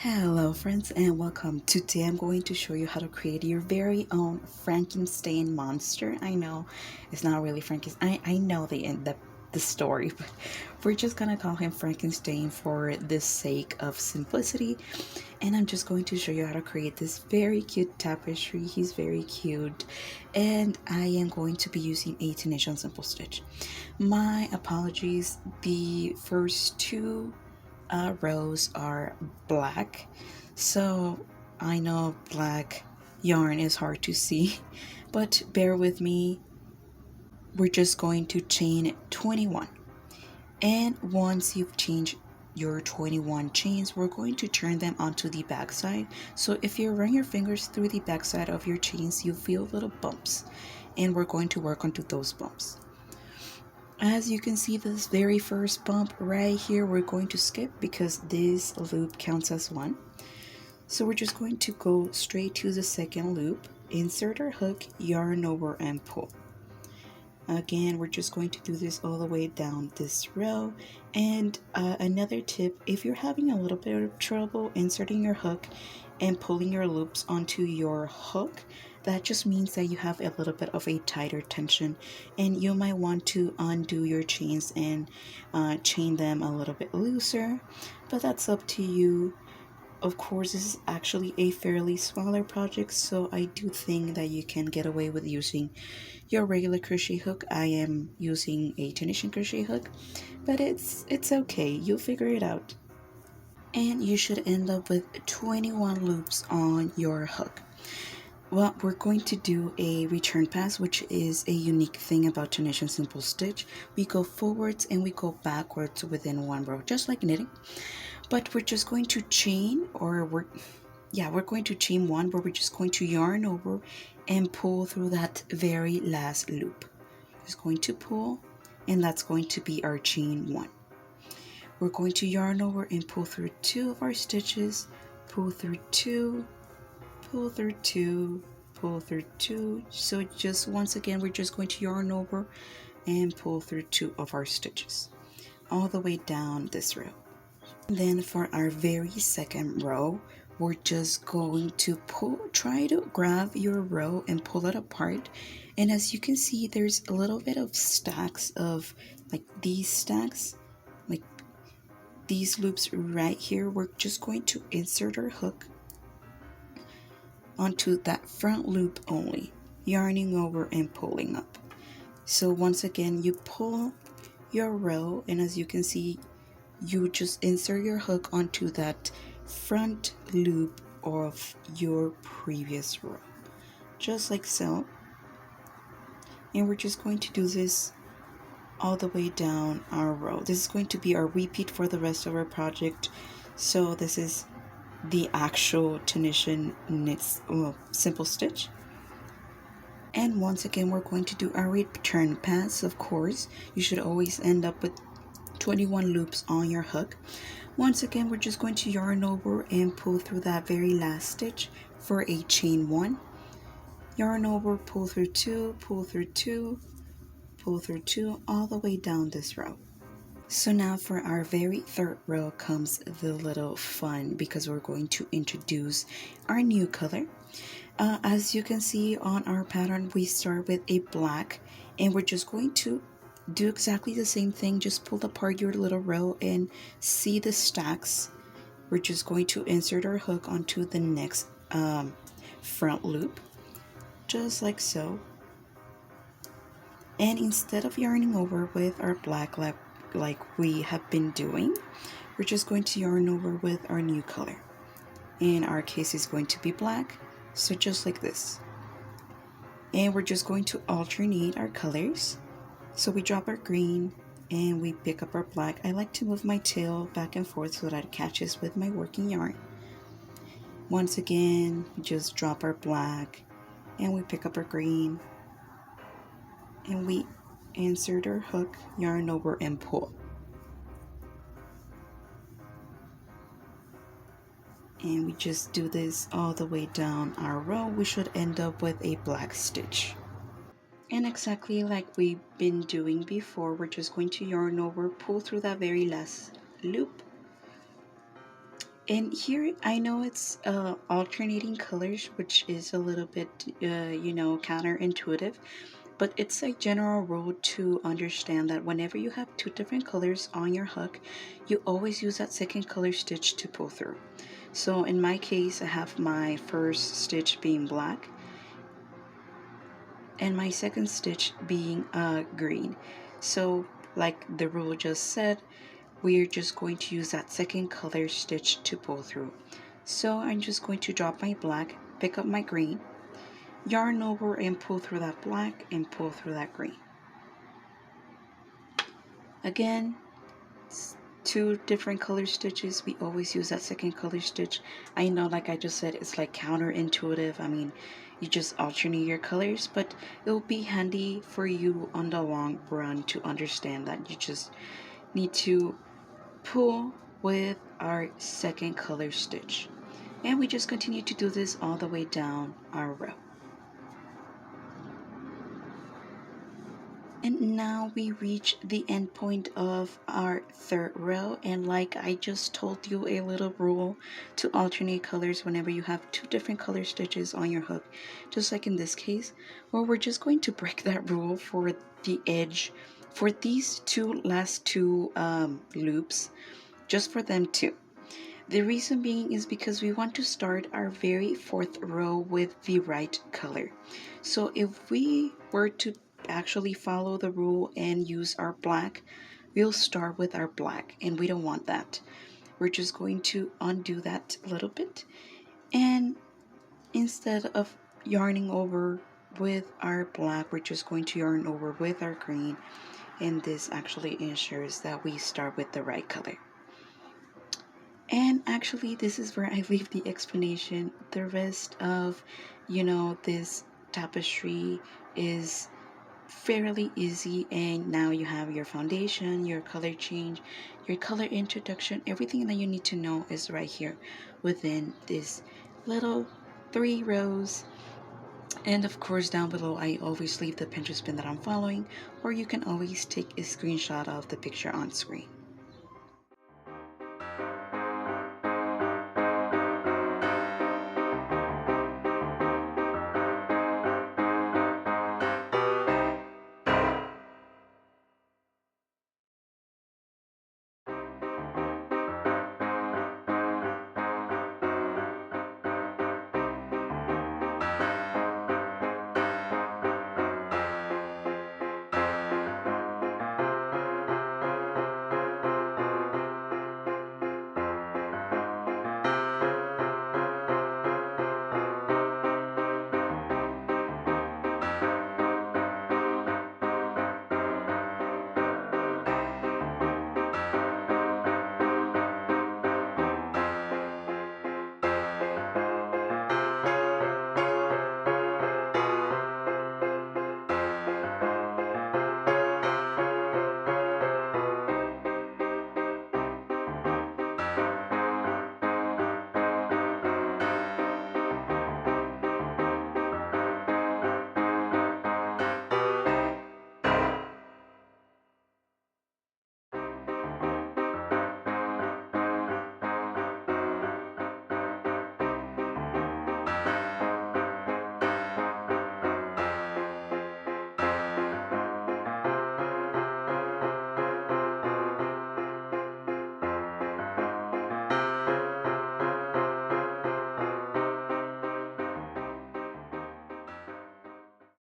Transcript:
Hello friends and welcome. Today I'm going to show you how to create your very own Frankenstein monster. I know it's not really Frankenstein. I know the story, but we're just gonna call him Frankenstein for the sake of simplicity. And I'm just going to show you how to create this very cute tapestry. He's very cute. And I am going to be using a Tunisian simple stitch. My apologies, the first two rows are black, so I know black yarn is hard to see, but bear with me. We're just going to chain 21, and once you've changed your 21 chains, we're going to turn them onto the back side. So if you run your fingers through the back side of your chains, you feel little bumps, and we're going to work onto those bumps. As you can see, this very first bump right here, we're going to skip because this loop counts as one. So we're just going to go straight to the second loop, insert our hook, yarn over and pull. Again, we're just going to do this all the way down this row. And another tip, if you're having a little bit of trouble inserting your hook and pulling your loops onto your hook, that just means that you have a little bit of a tighter tension, and you might want to undo your chains and chain them a little bit looser, but that's up to you. Of course, this is actually a fairly smaller project, so I do think that you can get away with using your regular crochet hook. I am using a Tunisian crochet hook, but it's okay. You'll figure it out. And you should end up with 21 loops on your hook. Well, we're going to do a return pass, which is a unique thing about Tunisian simple stitch. We go forwards and we go backwards within one row, just like knitting. But we're just going to chain, or we're going to chain one, but we're just going to yarn over and pull through that very last loop. Just going to pull, and that's going to be our chain one. We're going to yarn over and pull through two of our stitches, pull through two, pull through two, pull through two. So just once again, we're just going to yarn over and pull through two of our stitches all the way down this row. Then for our very second row, we're just going to try to grab your row and pull it apart. And as you can see, there's a little bit of stacks of like these stacks, like these loops right here. We're just going to insert our hook onto that front loop only, yarning over and pulling up. So once again, you pull your row, and as you can see, you just insert your hook onto that front loop of your previous row, just like so. And we're just going to do this all the way down our row. This is going to be our repeat for the rest of our project. So this is the actual Tunisian simple stitch. And once again, we're going to do our return pass. Of course, you should always end up with 21 loops on your hook. Once again, we're just going to yarn over and pull through that very last stitch for a chain one. Yarn over, pull through two, pull through two, pull through two, all the way down this row. So now for our very third row comes the little fun, because we're going to introduce our new color. As you can see on our pattern, we start with a black, and we're just going to do exactly the same thing. Just pull apart your little row and see the stacks. We're just going to insert our hook onto the next front loop, just like so. And instead of yarning over with our black like we have been doing, we're just going to yarn over with our new color. In our case, it's going to be black, so just like this. And we're just going to alternate our colors. So we drop our green and we pick up our black. I like to move my tail back and forth so that it catches with my working yarn. Once again, we just drop our black and we pick up our green, and we insert our hook, yarn over and pull. And we just do this all the way down our row. We should end up with a black stitch. And exactly like we've been doing before, we're just going to yarn over, pull through that very last loop, And here I know it's alternating colors, which is a little bit, counterintuitive, but it's a general rule to understand that whenever you have two different colors on your hook, you always use that second color stitch to pull through. So in my case, I have my first stitch being black and my second stitch being green. So like the rule just said, we're just going to use that second color stitch to pull through. So I'm just going to drop my black, pick up my green, yarn over and pull through that black and pull through that green. Again, two different color stitches. We always use that second color stitch. I know, like I just said, it's like counterintuitive. I mean, you just alternate your colors, but it'll be handy for you on the long run to understand that you just need to pull with our second color stitch. And we just continue to do this all the way down our row. And now we reach the end point of our third row, and like I just told you, a little rule to alternate colors whenever you have two different color stitches on your hook, just like in this case. Well, we're just going to break that rule for the edge for these last two loops, just for them too. The reason being is because we want to start our very fourth row with the right color. So if we were to actually follow the rule and use our black, we'll start with our black, and we don't want that. We're just going to undo that a little bit, and instead of yarning over with our black, we're just going to yarn over with our green, and this actually ensures that we start with the right color. And actually, this is where I leave the explanation. The rest of, this tapestry is fairly easy, and now you have your foundation, your color change, your color introduction. Everything that you need to know is right here within this little 3 rows. And of course, down below I always leave the Pinterest pin that I'm following, or you can always take a screenshot of the picture on screen.